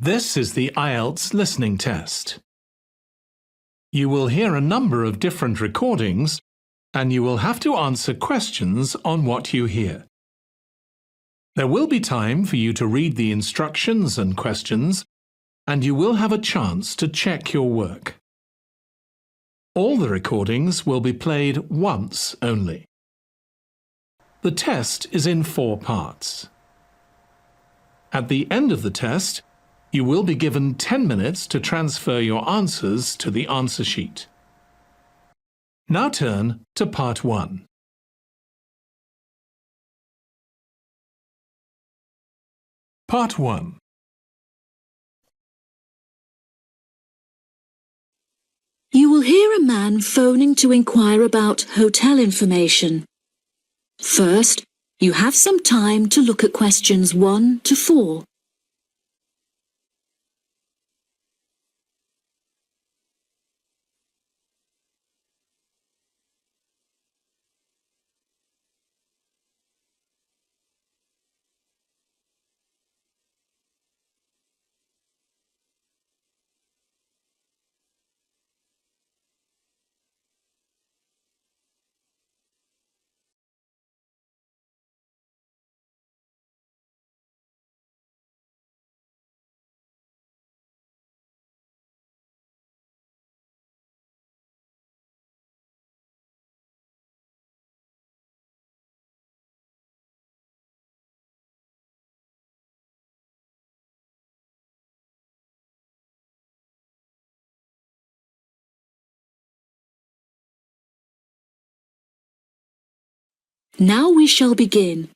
This is the IELTS listening test. You will hear a number of different recordings and you will have to answer questions on what you hear. There will be time for you to read the instructions and questions, and you will have a chance to check your work. All the recordings will be played once only. The test is in 4 parts. At the end of the test, you will be given 10 minutes to transfer your answers to the answer sheet. Now turn to Part 1. Part 1. You will hear a man phoning to inquire about hotel information. First, you have some time to look at questions 1 to 4. Now we shall begin.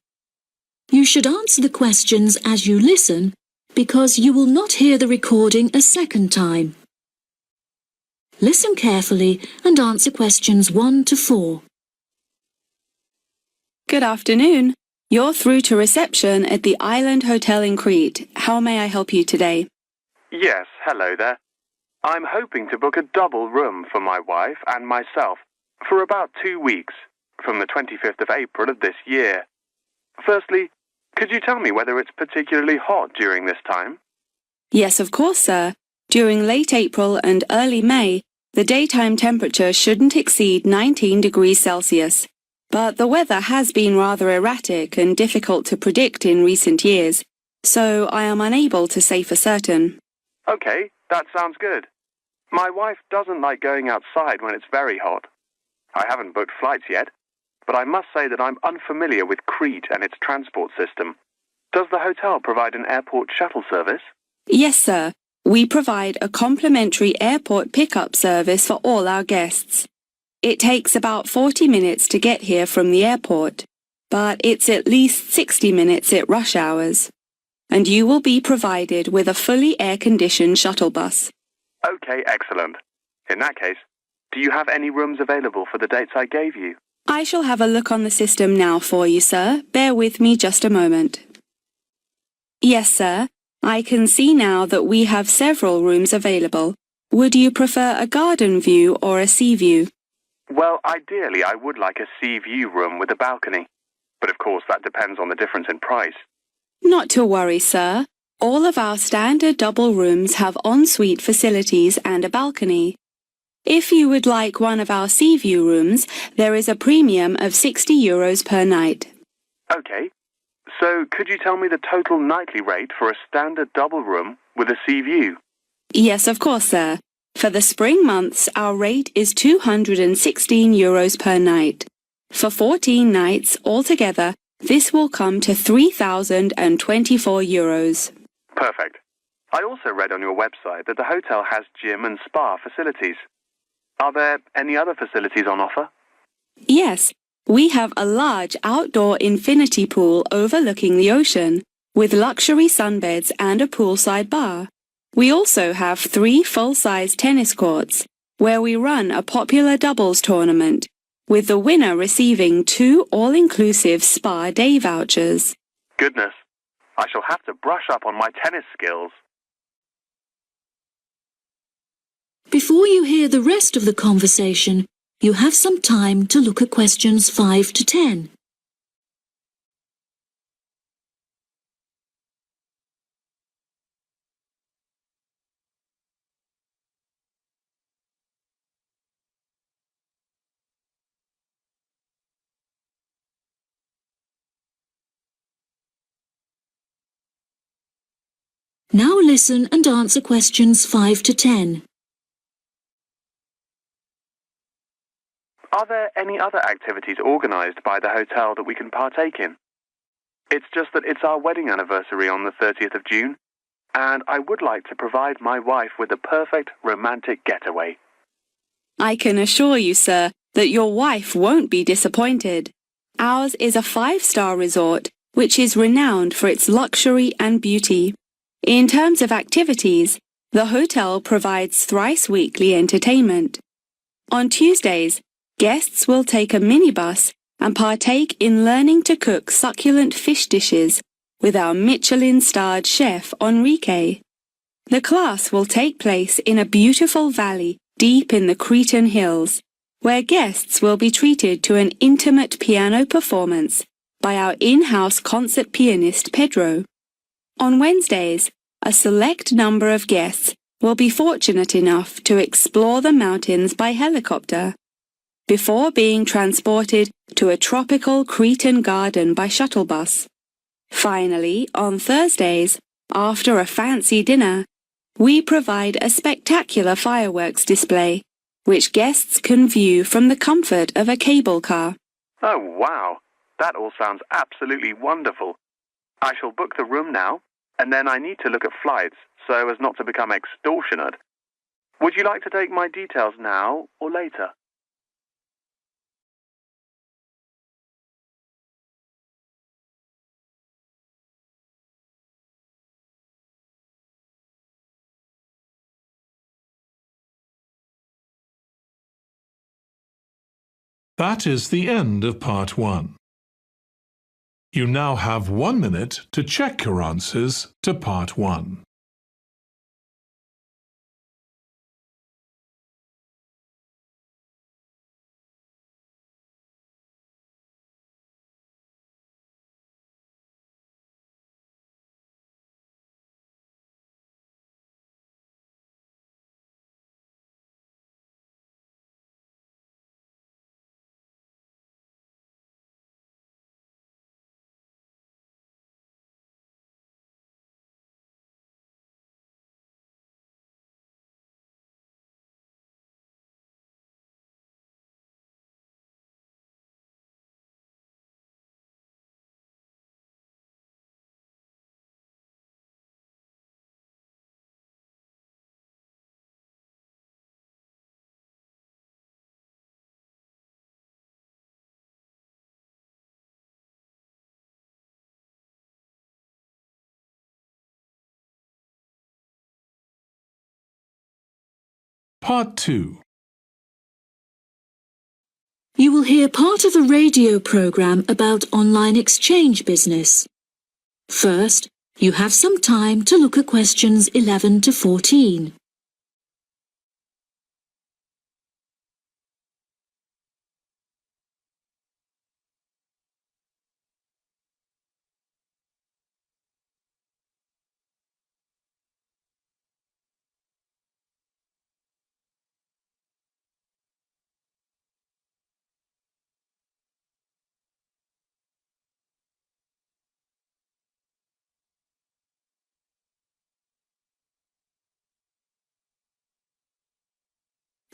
You should answer the questions as you listen because you will not hear the recording a second time. Listen carefully and answer questions 1 to 4. Good afternoon. You're through to reception at the Island Hotel in Crete. How may I help you today? Yes, hello there. I'm hoping to book a double room for my wife and myself for about 2 weeks, from the 25th of April of this year. Firstly, could you tell me whether it's particularly hot during this time? Yes, of course, sir. During late April and early May, the daytime temperature shouldn't exceed 19 degrees Celsius. But the weather has been rather erratic and difficult to predict in recent years, so I am unable to say for certain. Okay, that sounds good. My wife doesn't like going outside when it's very hot. I haven't booked flights yet, but I must say that I'm unfamiliar with Crete and its transport system. Does the hotel provide an airport shuttle service? Yes, sir. We provide a complimentary airport pickup service for all our guests. It takes about 40 minutes to get here from the airport, but it's at least 60 minutes at rush hours. And you will be provided with a fully air-conditioned shuttle bus. Okay, excellent. In that case, do you have any rooms available for the dates I gave you? I shall have a look on the system now for you, sir. Bear with me just a moment. Yes, sir. I can see now that we have several rooms available. Would you prefer a garden view or a sea view? Well, ideally I would like a sea view room with a balcony. But of course that depends on the difference in price. Not to worry, sir. All of our standard double rooms have ensuite facilities and a balcony. If you would like one of our sea view rooms, there is a premium of €60 per night. Okay. So could you tell me the total nightly rate for a standard double room with a sea view? Yes, of course, sir. For the spring months, our rate is €216 per night. For 14 nights altogether, this will come to €3,024. Perfect. I also read on your website that the hotel has gym and spa facilities. Are there any other facilities on offer? Yes, we have a large outdoor infinity pool overlooking the ocean, with luxury sunbeds and a poolside bar. We also have 3 full-size tennis courts, where we run a popular doubles tournament, with the winner receiving 2 all-inclusive spa day vouchers. Goodness, I shall have to brush up on my tennis skills. Before you hear the rest of the conversation, you have some time to look at questions 5 to 10. Now listen and answer questions 5 to 10. Are there any other activities organised by the hotel that we can partake in? It's just that it's our wedding anniversary on the 30th of June, and I would like to provide my wife with a perfect romantic getaway. I can assure you, sir, that your wife won't be disappointed. Ours is a 5-star resort, which is renowned for its luxury and beauty. In terms of activities, the hotel provides thrice-weekly entertainment. On Tuesdays, guests will take a minibus and partake in learning to cook succulent fish dishes with our Michelin-starred chef Enrique. The class will take place in a beautiful valley deep in the Cretan hills, where guests will be treated to an intimate piano performance by our in-house concert pianist Pedro. On Wednesdays, a select number of guests will be fortunate enough to explore the mountains by helicopter, before being transported to a tropical Cretan garden by shuttle bus. Finally, on Thursdays, after a fancy dinner, we provide a spectacular fireworks display, which guests can view from the comfort of a cable car. Oh, wow! That all sounds absolutely wonderful. I shall book the room now, and then I need to look at flights so as not to become extortionate. Would you like to take my details now or later? That is the end of part 1. You now have 1 minute to check your answers to part 1. Part 2. You will hear part of a radio program about online exchange business. First, you have some time to look at questions 11 to 14.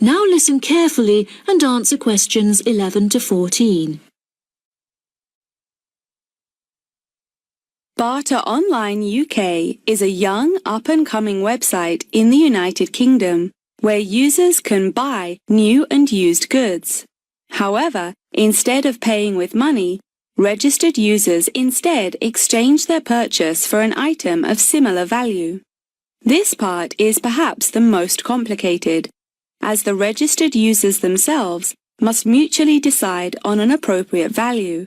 Now listen carefully and answer questions 11 to 14. Barter Online UK is a young up-and-coming website in the United Kingdom where users can buy new and used goods. However, instead of paying with money, registered users instead exchange their purchase for an item of similar value. This part is perhaps the most complicated, as the registered users themselves must mutually decide on an appropriate value,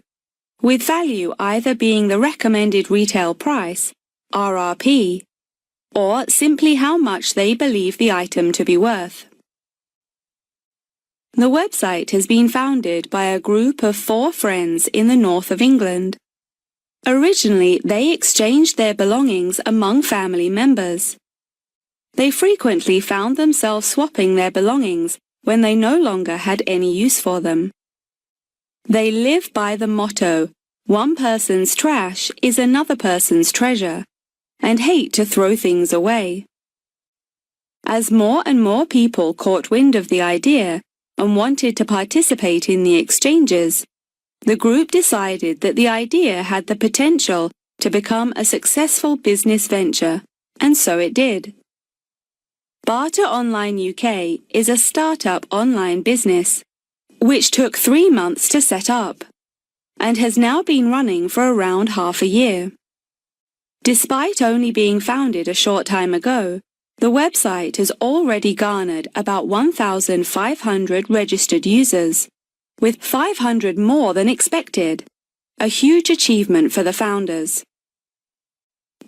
with value either being the recommended retail price, RRP, or simply how much they believe the item to be worth. The website has been founded by a group of 4 friends in the north of England. Originally, they exchanged their belongings among family members. They frequently found themselves swapping their belongings when they no longer had any use for them. They live by the motto, "One person's trash is another person's treasure," and hate to throw things away. As more and more people caught wind of the idea and wanted to participate in the exchanges, the group decided that the idea had the potential to become a successful business venture, and so it did. Barter Online UK is a startup online business, which took 3 months to set up, and has now been running for around half a year. Despite only being founded a short time ago, the website has already garnered about 1,500 registered users, with 500 more than expected, a huge achievement for the founders.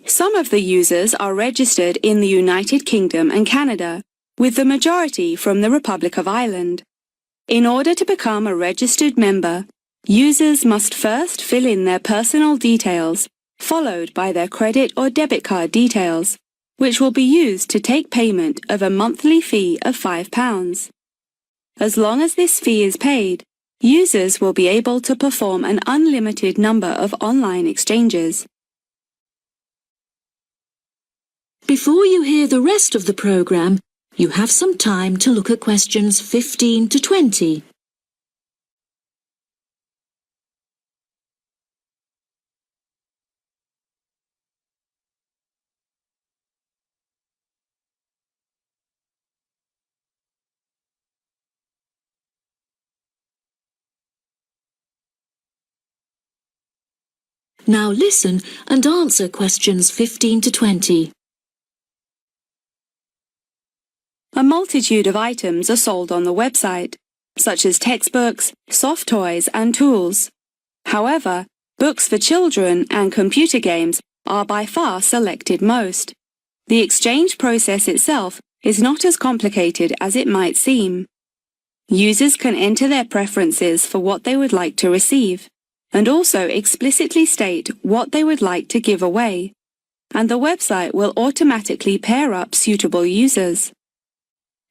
Some of the users are registered in the United Kingdom and Canada, with the majority from the Republic of Ireland. In order to become a registered member, users must first fill in their personal details, followed by their credit or debit card details, which will be used to take payment of a monthly fee of £5. As long as this fee is paid, users will be able to perform an unlimited number of online exchanges. Before you hear the rest of the programme, you have some time to look at questions 15 to 20. Now listen and answer questions 15 to 20. A multitude of items are sold on the website, such as textbooks, soft toys and tools. However, books for children and computer games are by far selected most. The exchange process itself is not as complicated as it might seem. Users can enter their preferences for what they would like to receive, and also explicitly state what they would like to give away, and the website will automatically pair up suitable users.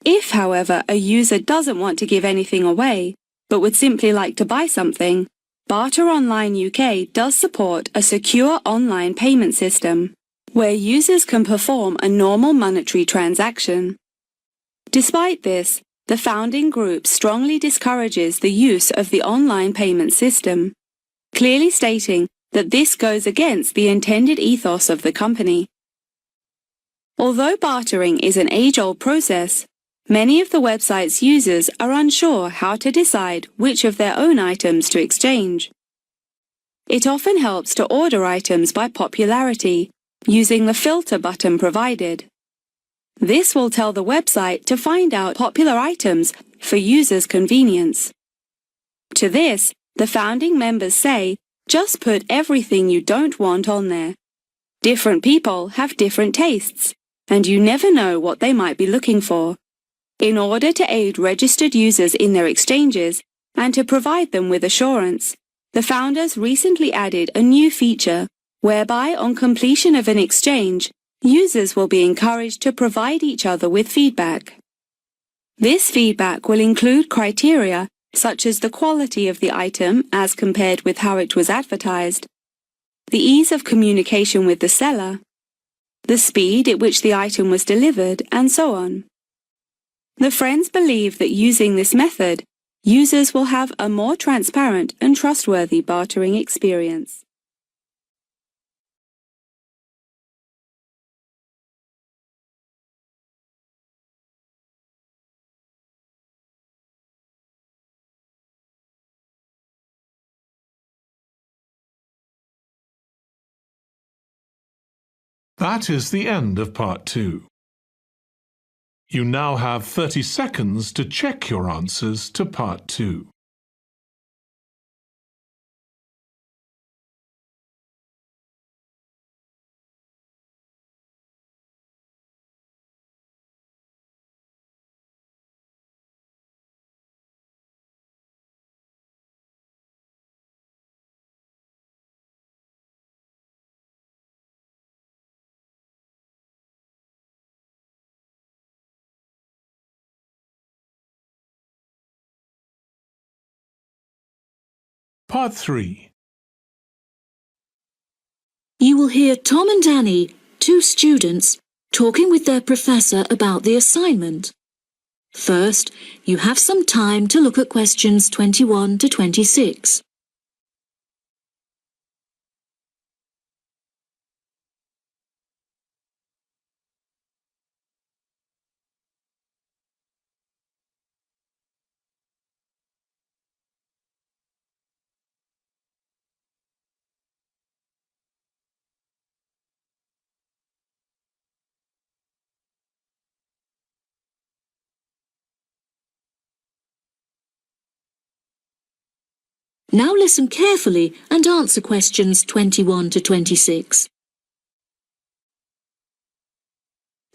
If, however, a user doesn't want to give anything away, but would simply like to buy something, Barter Online UK does support a secure online payment system, where users can perform a normal monetary transaction. Despite this, the founding group strongly discourages the use of the online payment system, clearly stating that this goes against the intended ethos of the company. Although bartering is an age-old process, many of the website's users are unsure how to decide which of their own items to exchange. It often helps to order items by popularity, using the filter button provided. This will tell the website to find out popular items for users' convenience. To this, the founding members say, just put everything you don't want on there. Different people have different tastes, and you never know what they might be looking for. In order to aid registered users in their exchanges and to provide them with assurance, the founders recently added a new feature whereby on completion of an exchange, users will be encouraged to provide each other with feedback. This feedback will include criteria such as the quality of the item as compared with how it was advertised, the ease of communication with the seller, the speed at which the item was delivered, and so on. The friends believe that using this method, users will have a more transparent and trustworthy bartering experience. That is the end of part 2. You now have 30 seconds to check your answers to part 2. Part 3. You will hear Tom and Annie two students talking with their professor about the assignment. First, you have some time to look at questions 21 to 26. Now listen carefully and answer questions 21 to 26.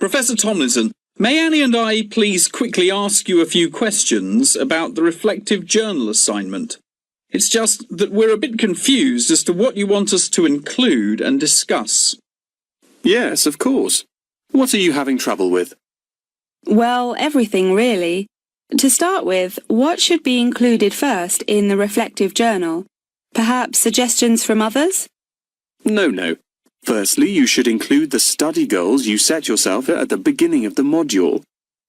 Professor Tomlinson, may Annie and I please quickly ask you a few questions about the reflective journal assignment? It's just that we're a bit confused as to what you want us to include and discuss. Yes, of course. What are you having trouble with? Well, everything really. To start with, what should be included first in the reflective journal? Perhaps suggestions from others? No. Firstly, you should include the study goals you set yourself at the beginning of the module.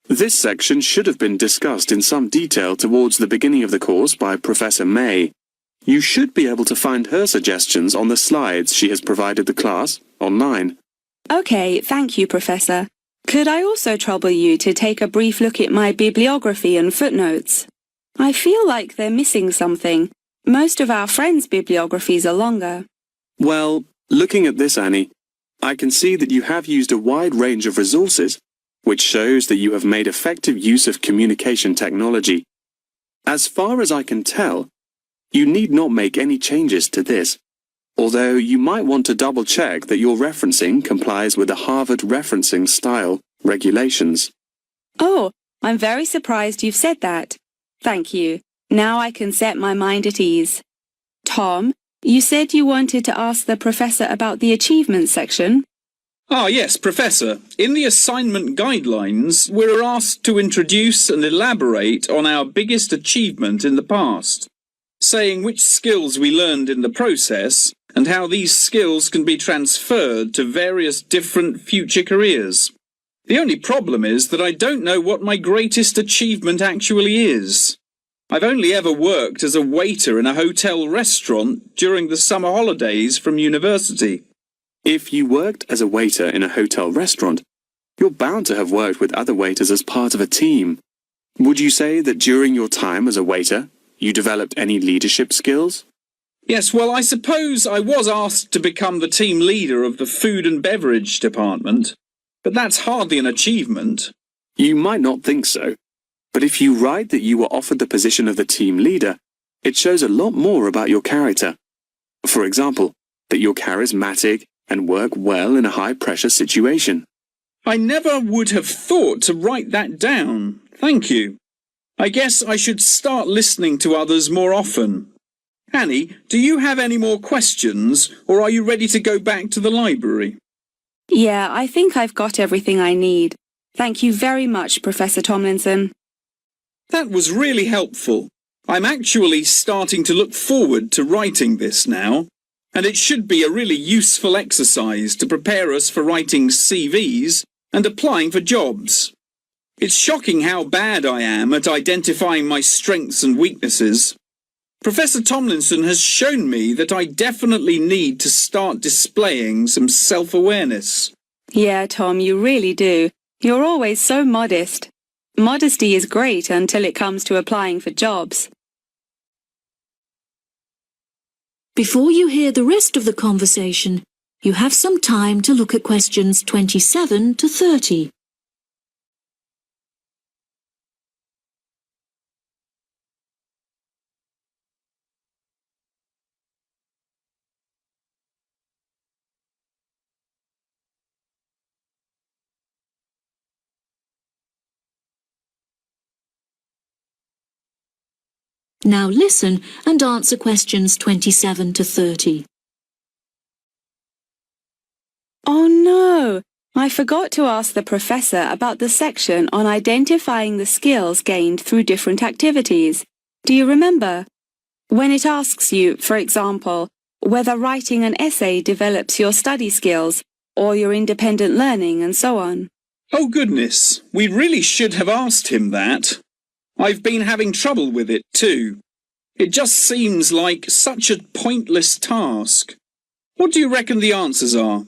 This section should have been discussed in some detail towards the beginning of the course by Professor May. You should be able to find her suggestions on the slides she has provided the class online. OK, thank you, Professor. Could I also trouble you to take a brief look at my bibliography and footnotes? I feel like they're missing something. Most of our friends' bibliographies are longer. Well, looking at this, Annie, I can see that you have used a wide range of resources, which shows that you have made effective use of communication technology. As far as I can tell, you need not make any changes to this, although you might want to double-check that your referencing complies with the Harvard referencing style regulations. Oh, I'm very surprised you've said that. Thank you. Now I can set my mind at ease. Tom, you said you wanted to ask the professor about the achievement section. Yes, Professor. In the assignment guidelines, we're asked to introduce and elaborate on our biggest achievement in the past, saying which skills we learned in the process and how these skills can be transferred to various different future careers. The only problem is that I don't know what my greatest achievement actually is. I've only ever worked as a waiter in a hotel restaurant during the summer holidays from university. If you worked as a waiter in a hotel restaurant, you're bound to have worked with other waiters as part of a team. Would you say that during your time as a waiter, you developed any leadership skills? Yes, well, I suppose I was asked to become the team leader of the food and beverage department, but that's hardly an achievement. You might not think so, but if you write that you were offered the position of the team leader, it shows a lot more about your character. For example, that you're charismatic and work well in a high-pressure situation. I never would have thought to write that down. Thank you. I guess I should start listening to others more often. Annie, do you have any more questions, or are you ready to go back to the library? Yeah, I think I've got everything I need. Thank you very much, Professor Tomlinson. That was really helpful. I'm actually starting to look forward to writing this now, and it should be a really useful exercise to prepare us for writing CVs and applying for jobs. It's shocking how bad I am at identifying my strengths and weaknesses. Professor Tomlinson has shown me that I definitely need to start displaying some self-awareness. Yeah, Tom, you really do. You're always so modest. Modesty is great until it comes to applying for jobs. Before you hear the rest of the conversation, you have some time to look at questions 27 to 30. Now listen and answer questions 27 to 30. Oh no! I forgot to ask the professor about the section on identifying the skills gained through different activities. Do you remember? When it asks you, for example, whether writing an essay develops your study skills, or your independent learning and so on. Oh goodness, we really should have asked him that. I've been having trouble with it too. It just seems like such a pointless task. What do you reckon the answers are?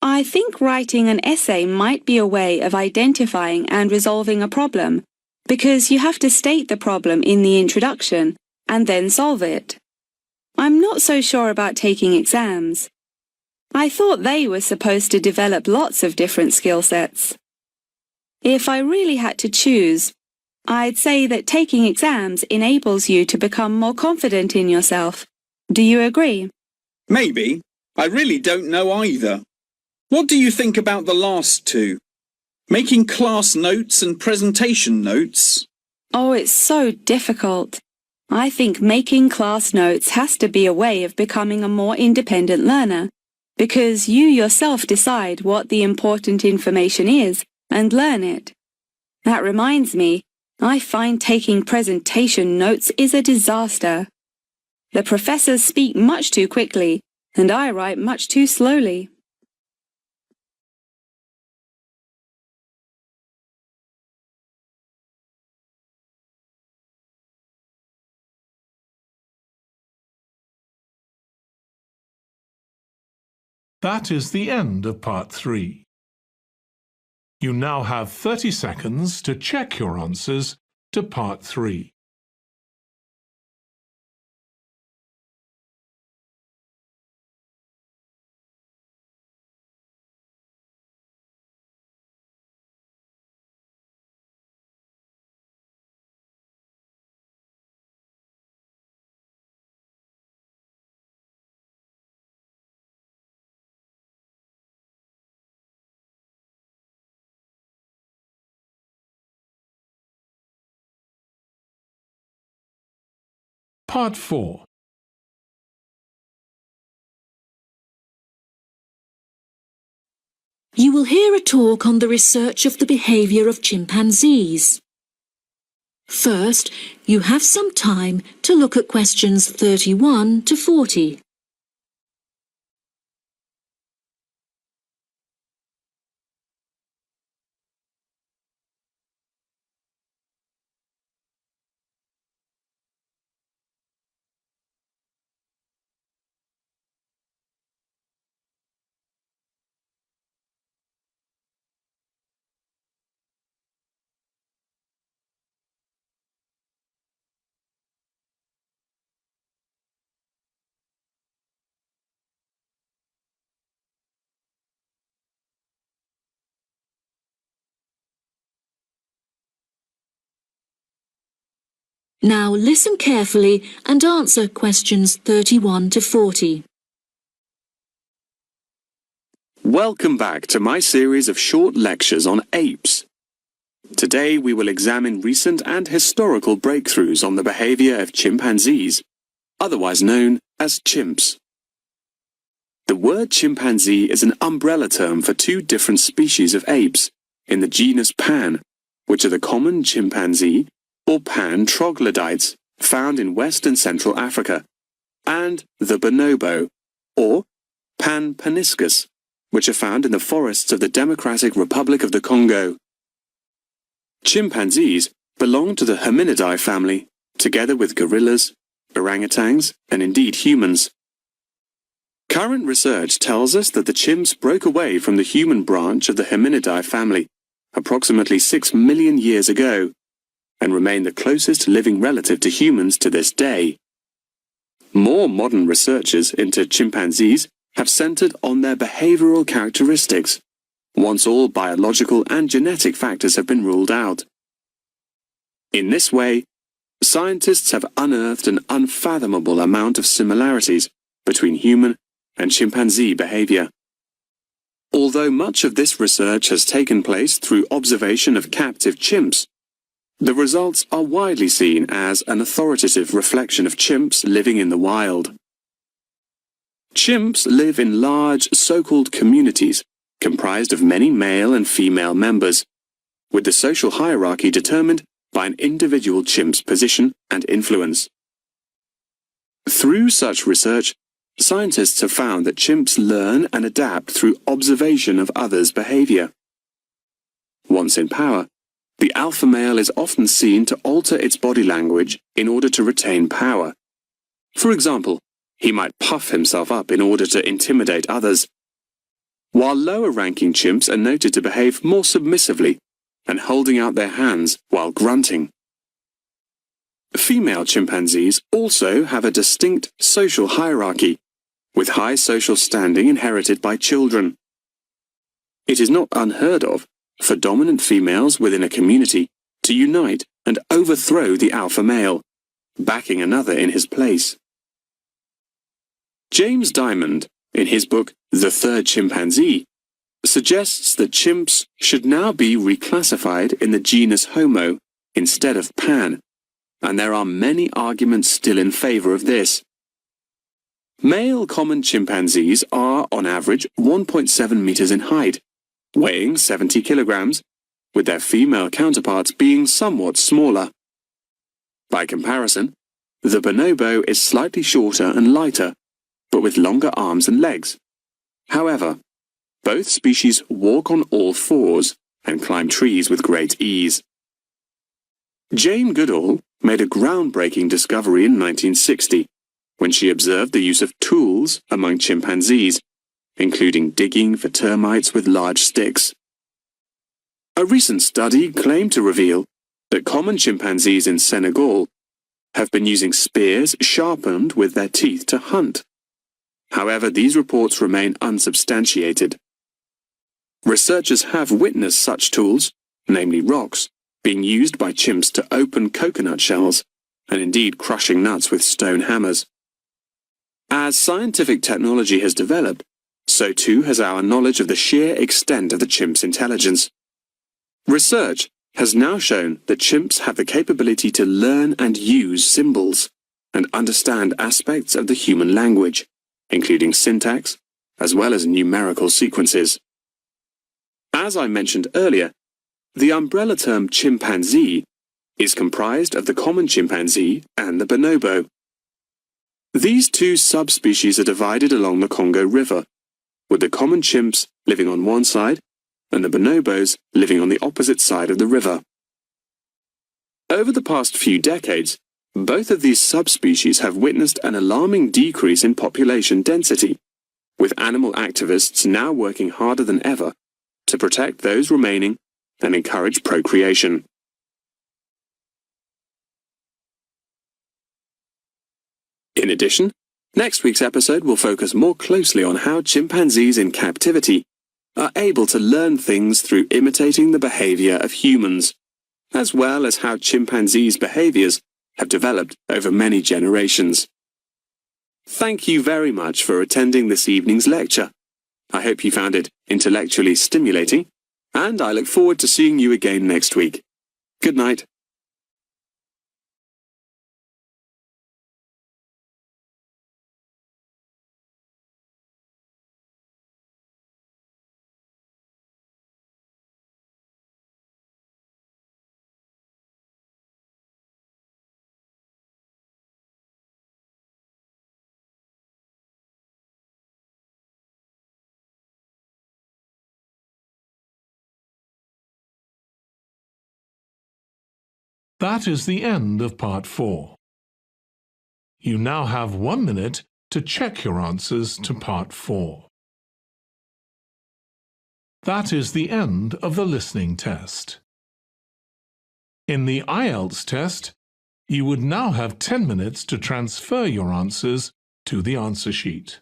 I think writing an essay might be a way of identifying and resolving a problem, because you have to state the problem in the introduction and then solve it. I'm not so sure about taking exams. I thought they were supposed to develop lots of different skill sets. If I really had to choose, I'd say that taking exams enables you to become more confident in yourself. Do you agree? Maybe. I really don't know either. What do you think about the last two? Making class notes and presentation notes? Oh, it's so difficult. I think making class notes has to be a way of becoming a more independent learner, because you yourself decide what the important information is and learn it. That reminds me, I find taking presentation notes is a disaster. The professors speak much too quickly, and I write much too slowly. That is the end of part 3. You now have 30 seconds to check your answers to part 3. Part 4. You will hear a talk on the research of the behaviour of chimpanzees. First, you have some time to look at questions 31 to 40. Now listen carefully and answer questions 31 to 40. Welcome back to my series of short lectures on apes. Today we will examine recent and historical breakthroughs on the behaviour of chimpanzees, otherwise known as chimps. The word chimpanzee is an umbrella term for two different species of apes in the genus Pan, which are the common chimpanzee or pan troglodytes found in West and Central Africa, and the bonobo, or Pan paniscus, which are found in the forests of the Democratic Republic of the Congo. Chimpanzees belong to the hominidae family, together with gorillas, orangutans, and indeed humans. Current research tells us that the chimps broke away from the human branch of the hominidae family approximately 6 million years ago, and remain the closest living relative to humans to this day. More modern researchers into chimpanzees have centered on their behavioral characteristics, once all biological and genetic factors have been ruled out. In this way, scientists have unearthed an unfathomable amount of similarities between human and chimpanzee behavior. Although much of this research has taken place through observation of captive chimps, the results are widely seen as an authoritative reflection of chimps living in the wild. Chimps live in large so-called communities comprised of many male and female members, with the social hierarchy determined by an individual chimp's position and influence. Through such research, scientists have found that chimps learn and adapt through observation of others' behaviour. Once in power, the alpha male is often seen to alter its body language in order to retain power. For example, he might puff himself up in order to intimidate others, while lower-ranking chimps are noted to behave more submissively and holding out their hands while grunting. Female chimpanzees also have a distinct social hierarchy, with high social standing inherited by children. It is not unheard of for dominant females within a community to unite and overthrow the alpha male, backing another in his place. James Diamond, in his book The Third Chimpanzee, suggests that chimps should now be reclassified in the genus Homo instead of Pan, and there are many arguments still in favour of this. Male common chimpanzees are, on average, 1.7 metres in height, weighing 70 kilograms, with their female counterparts being somewhat smaller. By comparison, the bonobo is slightly shorter and lighter, but with longer arms and legs. However, both species walk on all fours and climb trees with great ease. Jane Goodall made a groundbreaking discovery in 1960 when she observed the use of tools among chimpanzees, including digging for termites with large sticks. A recent study claimed to reveal that common chimpanzees in Senegal have been using spears sharpened with their teeth to hunt. However, these reports remain unsubstantiated. Researchers have witnessed such tools, namely rocks, being used by chimps to open coconut shells, and indeed crushing nuts with stone hammers. As scientific technology has developed, so too has our knowledge of the sheer extent of the chimp's intelligence. Research has now shown that chimps have the capability to learn and use symbols, and understand aspects of the human language, including syntax, as well as numerical sequences. As I mentioned earlier, the umbrella term chimpanzee is comprised of the common chimpanzee and the bonobo. These two subspecies are divided along the Congo River, with the common chimps living on one side and the bonobos living on the opposite side of the river. Over the past few decades, both of these subspecies have witnessed an alarming decrease in population density, with animal activists now working harder than ever to protect those remaining and encourage procreation. In addition, next week's episode will focus more closely on how chimpanzees in captivity are able to learn things through imitating the behaviour of humans, as well as how chimpanzees' behaviours have developed over many generations. Thank you very much for attending this evening's lecture. I hope you found it intellectually stimulating, and I look forward to seeing you again next week. Good night. That is the end of Part 4. You now have 1 minute to check your answers to Part 4. That is the end of the listening test. In the IELTS test, you would now have 10 minutes to transfer your answers to the answer sheet.